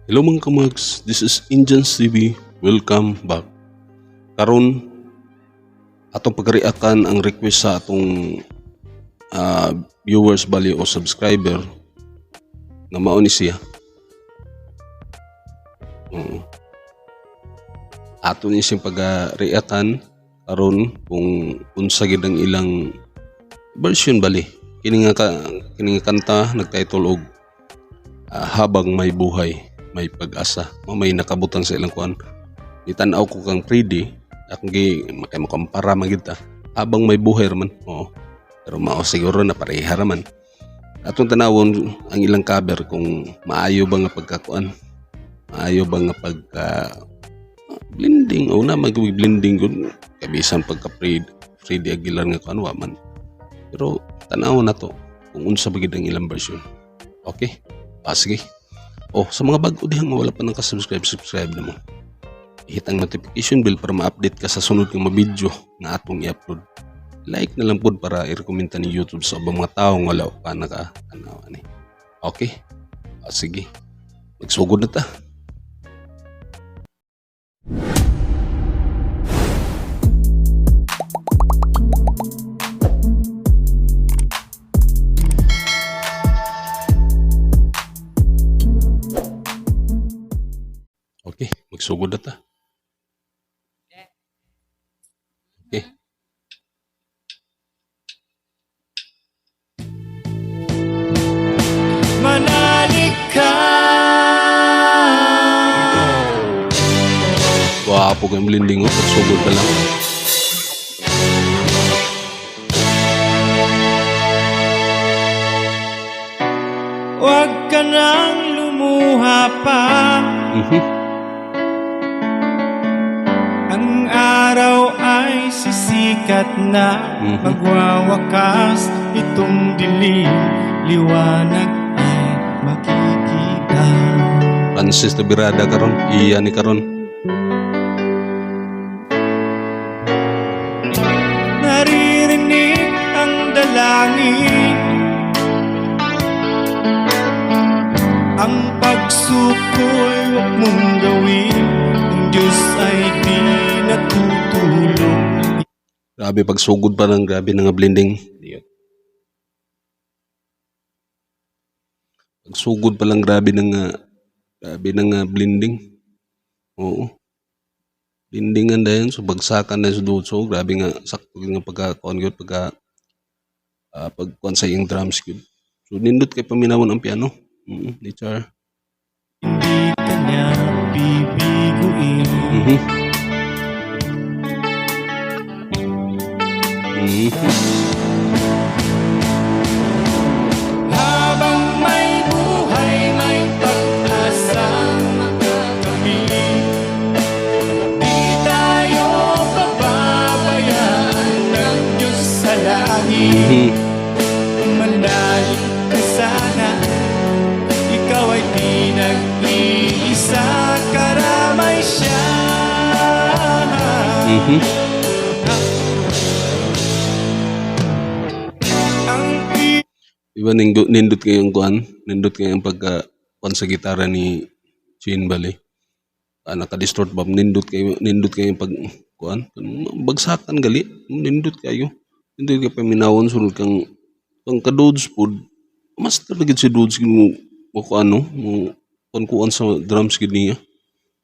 Hello mga kamags, this is Indians TV. Welcome back. Karon atong pagreakan ang request sa atong viewers bali o subscriber nga mao ni siya. Ato ni siyang pag-reakan karon kung unsa gid ang ilang version bali. Kini nga kanta nagtitle og Habang May Buhay May Pag-asa. May nakabutang sa ilang kuan. Itanaw ko kang Freddy, akong makay mo kampara magita. Habang may buhay raman. Oo. Pero mao siguro na pareha raman. Atong tanawon ang ilang cover kung maayo ba nga pagkakuan. Maayo ba nga pagka blending o na mag-blending gud kabisan pagka Freddy Aguilar nga kuan wa man. Pero tanawon na to kung unsa ba gid ang ilang version. Okay? Sige. Sa mga bago dihang wala pa nang subscribe na mo. Hit ang notification bell para ma-update ka sa sunod ng mga video na atong i-upload. Like na lang po para i-recommenda ni YouTube sa mga taong wala pa nakatanaw ani. Okay? Sige. Magsugod na ta. Okay, magsugod na ta. Okay. Manalig ka. Wapo kayong blending o, magsugod na lang. Huwag ka nang lumuha pa. Ang araw ay sisikat na, magwawakas itong dilim, liwanag ay makikita. Francis na birada karon, iya ni karon. Naririnig ang dalangin, ang pagsukoy huwag mong gawin, ang Diyos ay di natutulog. Grabe pagsugod pa ng grabe na nga blending. Pagsugod pa lang grabe na nga blending. Oo. Blendingan dahil so bagsakan na sa dutso, grabe nga sakto nga pagka-kuan gyud pagkuan sa iyang drums gyud. So nindot kay paminawon ang piano. Ni Char. Hindi ka niya bibiguin. Habang may buhay, may pag-asa kami. Di tayo pababayaan ng Diyos sa langit. Manalig ka sana, ikaw ay di nag-iisa, karamay siya. Diba nindot kayong kuan, nindot kayong pagka-kuan sa gitara ni Chin Bali. Naka-distort ba, nindot kayong pag-kuan, bagsakan gali, nindot kayo paminawon sunod kang kadods pod, master na gid si Dods mo kuan mo kuan sa drums gid niya.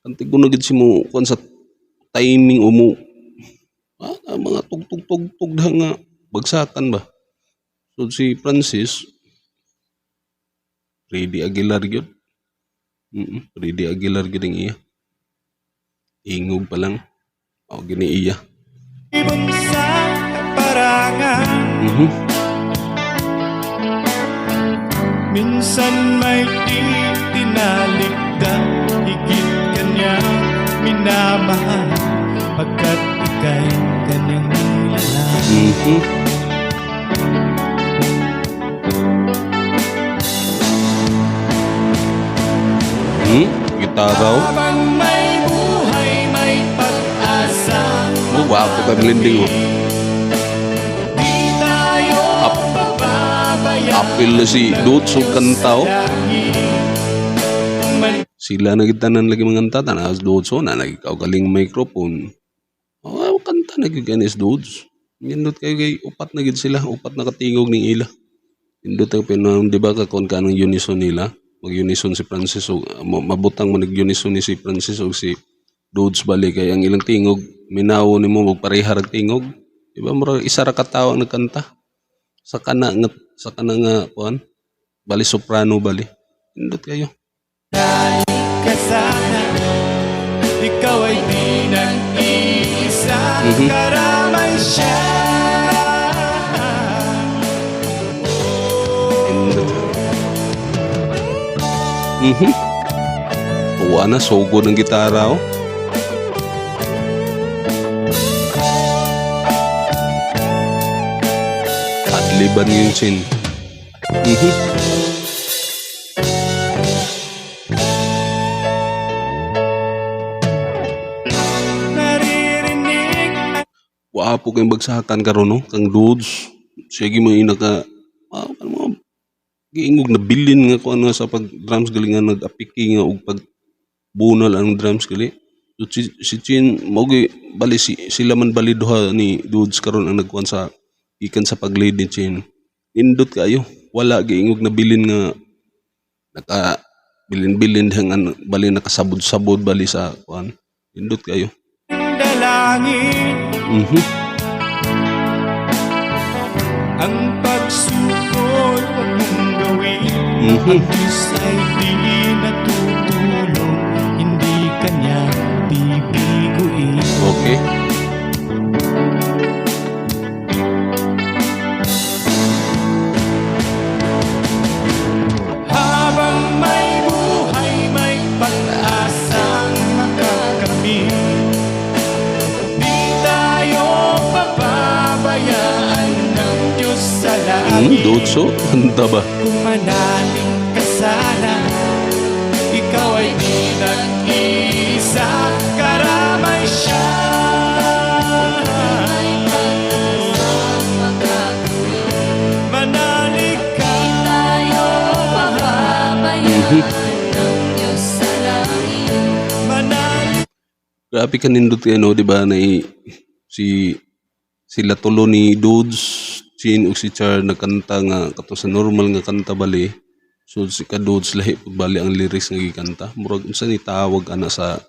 Kantig ko na gid si mo kuan sa timing o mo mga tugtog nga bagsakan ba. So si Francis Freddy Aguilar gyud. Freddy Aguilar gyud ang iya. Ingog pa lang. Gini iya. Ibang sa parangan, minsan may di tinalikdan, higit kanya minamahal, pagkat ika'y kanyang nilalang. Gitara o. Habang may buhay, may pag-asa. Wapo ka blending o. Di tayo pababayaan Apil na si Dods o kanta o. man Sila nagitanan lagi mga tatan as dudes so na nagikaw galing microphone. Oh, kanta na gyud kanis dudes. Nindot kayo kay upat na gid sila, upat na katingog ning ila. Nindot ang pinang di ba ka kon kanang unison nila. Mag-unison si Francis o mabutang mo nag-unison ni si Francis o si dudes bali kay ang ilang tingog minawo nimo magpareha rag tingog. Di ba mura isa ra ka tawo ang nagkanta. Sa kana nga kuan bali soprano bali. Nindot kayo. ka sana. Ikaw ay di nag-iisa, karamay siya. Tuwa na, sogo ng gitara oh. Adliban yung chin. Naririnig Wapo kayong bagsakan karon no, kang dudes. Sige mo inaka, ano mo, giingog na bilin nga ko ano sa pag drums gali nga nag-apiki nga og pag bunal ang drums gali. So, si Chin mo bali sila man bali duha ni dudes karon ang nagkuan sa ikan sa pag-lead ni Chin. Indot kayo, wala giingog na bilin nga naka bilin-bilin hang bali nakasabod-sabod bali sa kuan. Indot kayo. dalangin ang pagsukol huwag mong gawin. Ang Diyos ay di natutulong, hindi kanya bibiguin. Okay. Habang may buhay, may pag-asang makakamit. Di tayo pababayaan ng Diyos sa langit. Dotso, handa ba? Kung manaling ka sana, ikaw ay di nag-iisa, karamay siya. Manalig ka, manalig. Grabe ka nindot kayo, no? Di ba, na sila tulo ni Dudes, Chin o si Char nagkanta nga, kato sa normal nga kanta bali. So, si ka Dudes lahi pag bali ang lyrics nga gikanta. Murag, unsa ni tawag ana sa,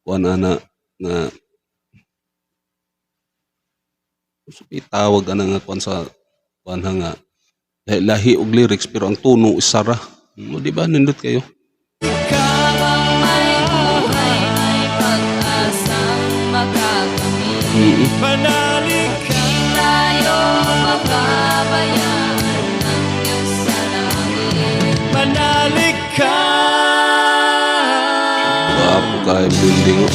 kuan ana, nga, unsa ni tawag ana nga, kuan sa, kuan nga, lahi og lyrics, pero ang tuno isara. No, di ba, nindot kayo? Habang may buhay, may pag-asang makakamit. Manalig ka, Tayo pababayaan ng Diyos sa langit. manalig ka. Wapo ka, building.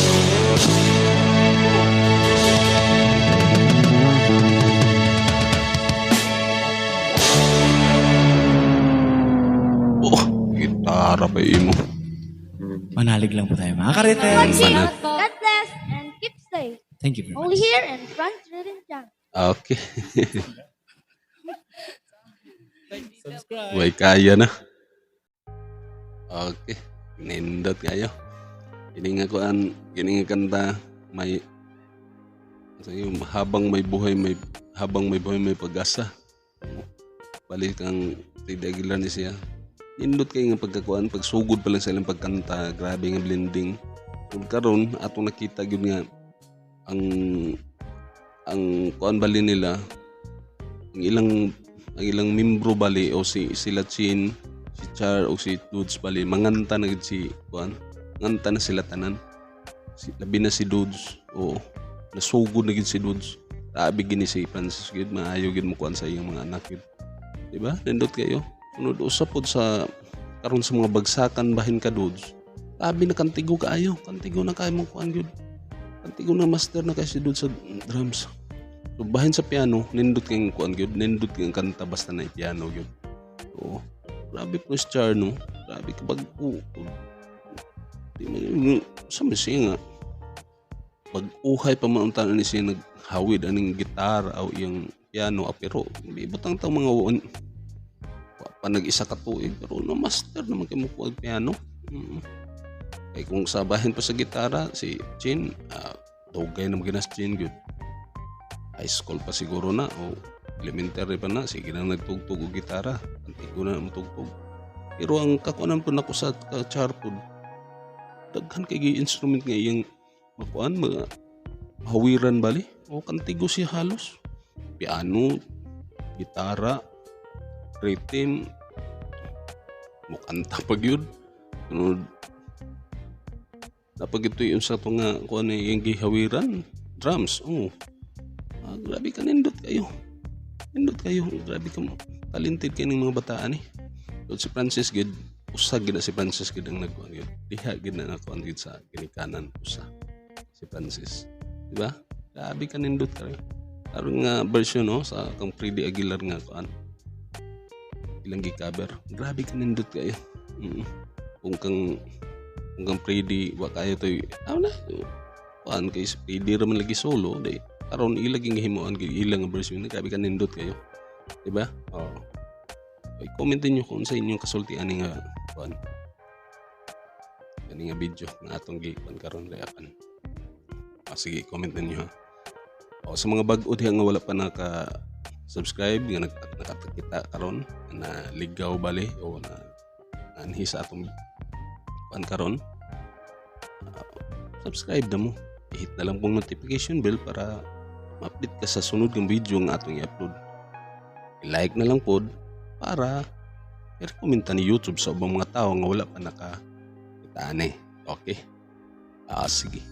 Oh, gitara pa imo. Manalig lang po tayo mga karites. Watching. God bless and keep safe. Thank you very Only much. here in front Reading Jam. Okay. Subscribe. May kaya na. Okay. Nindot kayo. Kini nga kanta may habang may buhay may pag-asa. Balik ang Tida Aguilar ni siya. Nindot kayo nga pagkakuan, pagsugod pa lang sa ilang pagkanta, grabe nga blending. Kung karon atong nakita gyud nga ang kuan bali nila, ang ilang membro bali o sila Chin, si Char o si Dudes bali manganta na gid si kuan, nganta na sila tanan. Labi na si Dudes, oo. Nasugod na gid si Dudes. Tabi gini si Francis gid, maayo gid mo kuan sa iyang mga anak gid. Di ba? Nindot kayo. Unod usap pod sa karon sa mga bagsakan bahin ka Dudes. Tabi na kantigo kaayo, kantigo na kay mo kuan gid. Kantigo na master na kay si Dudes sa drums. So bahin sa piano, nindot kang kuan gyud, nindot kang kanta basta na piano gyud. Oo. Grabe po si Char no. Grabe ka bag-u. Di man sa nga. Pag-uhay pa man unta ni siya naghawid aning gitara o iyang piano pero ibutang tang mga pa nag-isa ka tuig pero na master naman kay mo kuan piano. Mm. Eh kung sabahin pa sa gitara si Chin, dugay na maginas Chin good. High school pa siguro na o elementary pa na, sige na nagtugtog og gitara, antigo na matugtog. Pero ang kakuanan po nako sa charpod, daghan kay instrument nga iyang makuan, mga hawiran bali, o kantigo siya halos. Piano, gitara, rhythm, mukanta pag yun. Sunod, napag ito yung sa ito nga kung ano yung gihawiran, drums, grabe ka, nindot kayo. Nindot kayo, grabe ka mo. Talented kayo ng mga bataan eh. So, si Francis Gid, usag gid na si Francis Gid ang nagkuhan yun. Diha gid na nakuhan gid sa ginikanan, usa. Si Francis. Diba? Grabe ka, nindot ka rin. Karong nga version no, sa kang Freddy Aguilar nga kuan. Ilang gi-cover. Grabe ka, nindot kayo. Kung kang Freddy wa kayo toy na kuan kay si Freddy ra man lagi solo day karon ilaging himuan ilang nga version, grabe ka, nindot kayo, di ba? Okay, commentin nyo kung sa inyong kasultian nga kuan nga video nga atong gikuan karon reakan. Sige, commentin nyo ha. Sa mga bag-o diha nga wala pa naka-subscribe nga nakatakita karon na ligaw bali o na anhi sa atong kuan karon, subscribe na mo, i-hit na lang pong notification bell para ma-update ka sa sunod ng video nga atong i-upload. I-like na lang pod para i-recommenda ni YouTube sa ubang mga tao nga wala pa nakakitaan eh. Okay? Sige.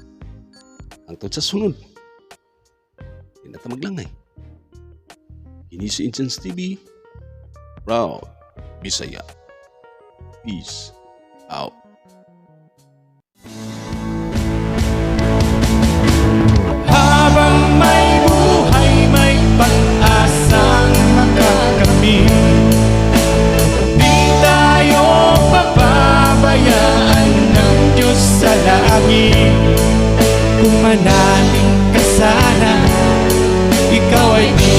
Hangtod sa sunod. Hindi na ta maglangay. Kini si Inchans TV. Proud Bisaya. Peace out. Habang may buhay, may pag-asang makakamit. Di tayo pababayaan ng Diyos sa langit. Kung manaling ka sana, ikaw ay di